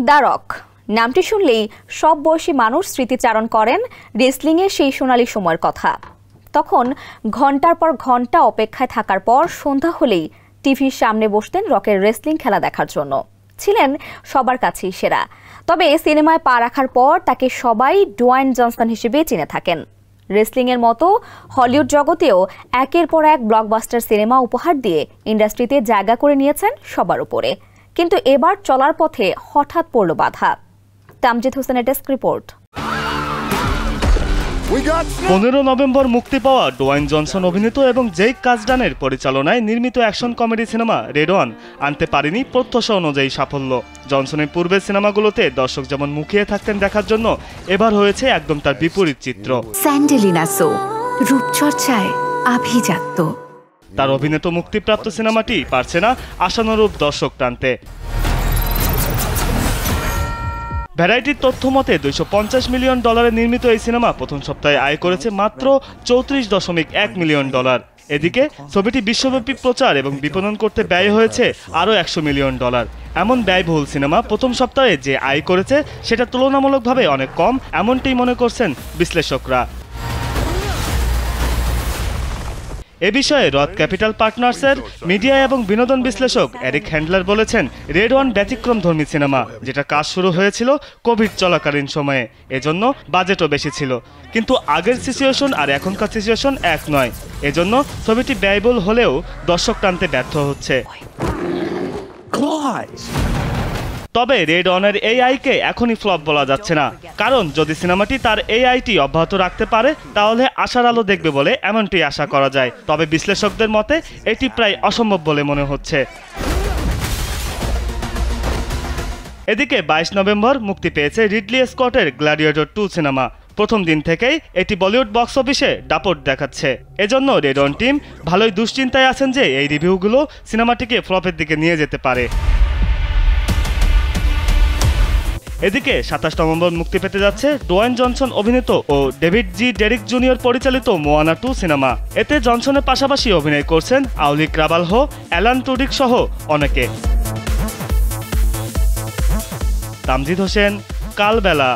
The rock নামটি শুনলেই সব বয়সী মানুষ স্মৃতিচারণ করেন রেসলিংয়ের সেই সোনালি সময়ের কথা। তখন ঘন্টার পর ঘন্টা অপেক্ষায় থাকার পর সন্ধ্যা হলেই টিভির সামনে বসতেন রকের রেসলিং খেলা দেখার জন্য। ছিলেন সবার কাছেই সেরা। তবে সিনেমায় পা রাখার পর তাকে সবাই ডোয়াইন জনসন হিসেবে চিনে থাকেন। রেসলিংয়ের মতো হলিউড জগতেও একের পর এক ব্লকবাস্টার সিনেমা উপহার দিয়ে ইন্ডাস্ট্রিতে জায়গা করে নিয়েছেন সবার উপরে। কিন্তু এবার চলার পথে হঠাৎ পড়ল বাধা। তামজিদ হোসেনের ডেস্ক রিপোর্ট। 15 নভেম্বর মুক্তি পাওয়া ডোয়াইন জনসন অভিনীত এবং জেইক কাজডানের পরিচালনায় নির্মিত action comedy cinema red one আনতে পারেনি প্রত্যাশা অনুযায়ী সাফল্য। জনসনের পূর্বের সিনেমাগুলোতে দর্শক যেমন মুখিয়ে থাকতেন দেখার জন্য, এবার হয়েছে একদম তার বিপরীত চিত্র। স্যান্ডেলিনা সো রূপচর্চায় আভিজাত্য। তার অভিনীত মুক্তিপ্রাপ্ত সিনেমাটি পারছে না আশানুরূপ দর্শক টানতে। ভ্যারাইটির তথ্য মতে $250 মিলিয়ন নির্মিত এই সিনেমা প্রথম সপ্তাহে আয় করেছে মাত্র $34.1 মিলিয়ন। এদিকে ছবিটি বিশ্বব্যাপী প্রচার এবং বিপণন করতে ব্যয় হয়েছে আরও $100 মিলিয়ন। এমন ব্যয়বহুল সিনেমা প্রথম সপ্তাহে যে আয় করেছে সেটা তুলনামূলকভাবে অনেক কম, এমনটাই মনে করছেন বিশ্লেষকরা। এ বিষয়ে রথ ক্যাপিটাল পার্টনার্সের মিডিয়া এবং বিনোদন বিশ্লেষক এরিক হ্যান্ডলার বলেছেন, রেড ওয়ান ব্যতিক্রমধর্মী সিনেমা, যেটা কাজ শুরু হয়েছিল কোভিড চলাকালীন সময়ে, এজন্য বাজেটও বেশি ছিল। কিন্তু আগের সিচুয়েশন আর এখনকার সিচুয়েশন এক নয়, এজন্য ছবিটি ব্যয়বহুল হলেও দর্শক টানতে ব্যর্থ হচ্ছে। তবে রেড ওয়ানের এই আয়কে এখনই ফ্লপ বলা যাচ্ছে না, কারণ যদি সিনেমাটি তার এই আয়টি অব্যাহত রাখতে পারে তাহলে আশার আলো দেখবে বলে এমনটি আশা করা যায়। তবে বিশ্লেষকদের মতে এটি প্রায় অসম্ভব বলে মনে হচ্ছে। এদিকে 22 নভেম্বর মুক্তি পেয়েছে রিডলি স্কটের গ্ল্যাডিয়েটর 2 সিনেমা। প্রথম দিন থেকেই এটি বলিউড বক্স অফিসে দাপট দেখাচ্ছে। এজন্য রেড ওয়ান টিম ভালোই দুশ্চিন্তায় আছেন যে এই রিভিউগুলো সিনেমাটিকে ফ্লপের দিকে নিয়ে যেতে পারে। এদিকে 27 নভেম্বর মুক্তি পেতে যাচ্ছে ডোয়াইন জনসন অভিনীত ও ডেভিড জি ডেরিক জুনিয়র পরিচালিত মোয়ানা 2 সিনেমা। এতে জনসনের পাশাপাশি অভিনয় করছেন আউলি ক্রাবালহো, অ্যালান টুডিক সহ অনেকে। তামজিদ হোসেন, কালবেলা।